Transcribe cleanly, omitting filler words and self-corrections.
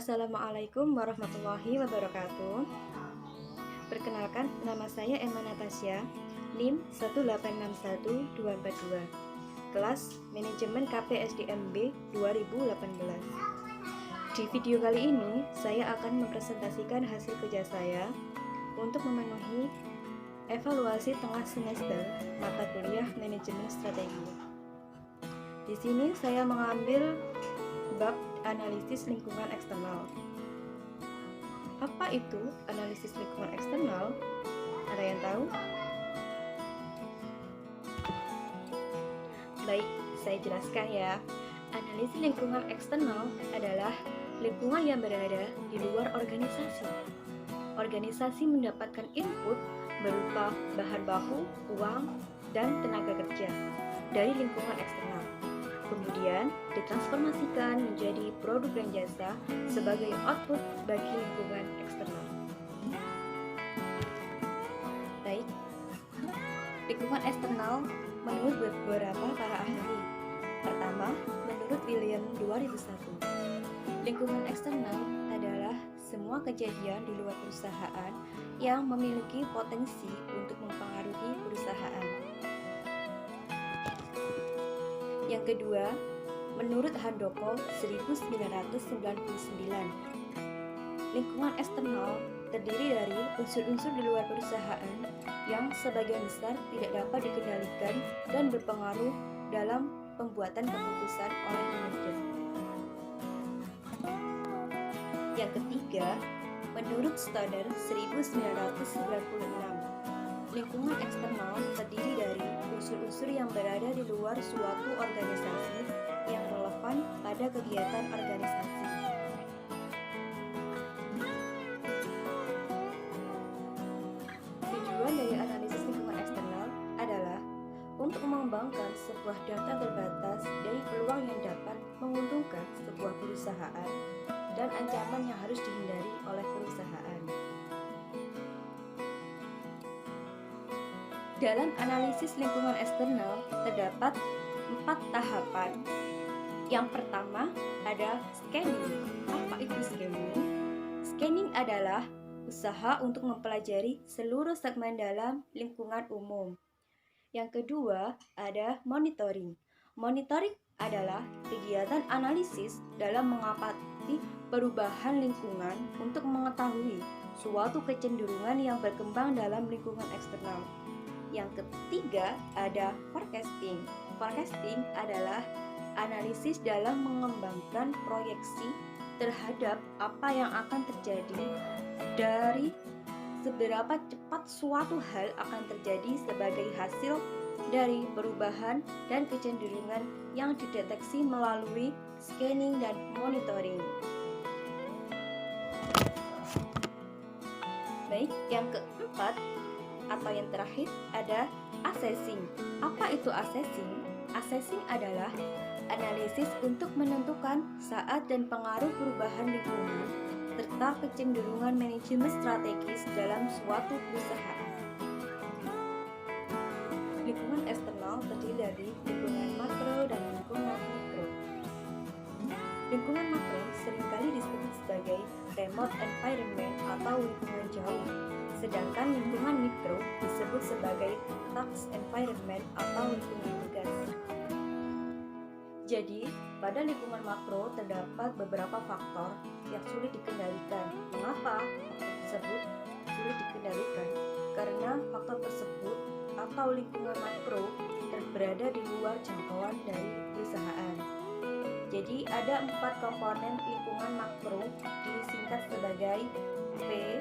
Assalamualaikum warahmatullahi wabarakatuh. Perkenalkan, nama saya Emma Natasha, NIM 1861242, kelas Manajemen KPSDMB 2018. Di video kali ini, saya akan mempresentasikan hasil kerja saya untuk memenuhi evaluasi tengah semester mata kuliah Manajemen Strategi. Di sini saya mengambil bab analisis lingkungan eksternal. Apa itu analisis lingkungan eksternal? Ada yang tahu? Baik, saya jelaskan ya. Analisis lingkungan eksternal adalah lingkungan yang berada di luar organisasi. Organisasi mendapatkan input berupa bahan baku, uang, dan tenaga kerja dari lingkungan eksternal. Kemudian ditransformasikan menjadi produk dan jasa sebagai output bagi lingkungan eksternal. Baik, lingkungan eksternal menurut beberapa para ahli. Pertama, menurut William 2001, lingkungan eksternal adalah semua kejadian di luar perusahaan yang memiliki potensi untuk mempengaruhi perusahaan. Yang kedua, menurut Handoko 1999, lingkungan eksternal terdiri dari unsur-unsur di luar perusahaan yang sebagian besar tidak dapat dikendalikan dan berpengaruh dalam pembuatan keputusan oleh manajer. Yang ketiga, menurut Stoddard 1996, lingkungan eksternal terdiri dari unsur-unsur yang berada di luar suatu organisasi yang relevan pada kegiatan organisasi. Tujuan dari analisis lingkungan eksternal adalah untuk mengembangkan sebuah data terbatas dari peluang yang dapat menguntungkan sebuah perusahaan dan ancaman yang harus dihindari oleh perusahaan. Dalam analisis lingkungan eksternal terdapat 4 tahapan. Yang pertama ada scanning. Apa itu scanning? Scanning adalah usaha untuk mempelajari seluruh segmen dalam lingkungan umum. Yang kedua ada monitoring. Monitoring adalah kegiatan analisis dalam mengamati perubahan lingkungan untuk mengetahui suatu kecenderungan yang berkembang dalam lingkungan eksternal. Yang ketiga ada forecasting. Forecasting adalah analisis dalam mengembangkan proyeksi terhadap apa yang akan terjadi dari seberapa cepat suatu hal akan terjadi sebagai hasil dari perubahan dan kecenderungan yang dideteksi melalui scanning dan monitoring. Baik, yang keempat atau yang terakhir ada assessing. Apa itu assessing? Assessing adalah analisis untuk menentukan saat dan pengaruh perubahan lingkungan serta kecenderungan manajemen strategis dalam suatu perusahaan. Lingkungan eksternal terdiri dari lingkungan makro dan lingkungan mikro. Lingkungan makro seringkali disebut sebagai remote environment atau lingkungan jauh. Sedangkan lingkungan mikro disebut sebagai task environment atau lingkungan tugas. Jadi, pada lingkungan makro terdapat beberapa faktor yang sulit dikendalikan. Mengapa faktor tersebut sulit dikendalikan? Karena faktor tersebut atau lingkungan makro berada di luar jangkauan dari perusahaan. Jadi, ada 4 komponen lingkungan makro disingkat sebagai P,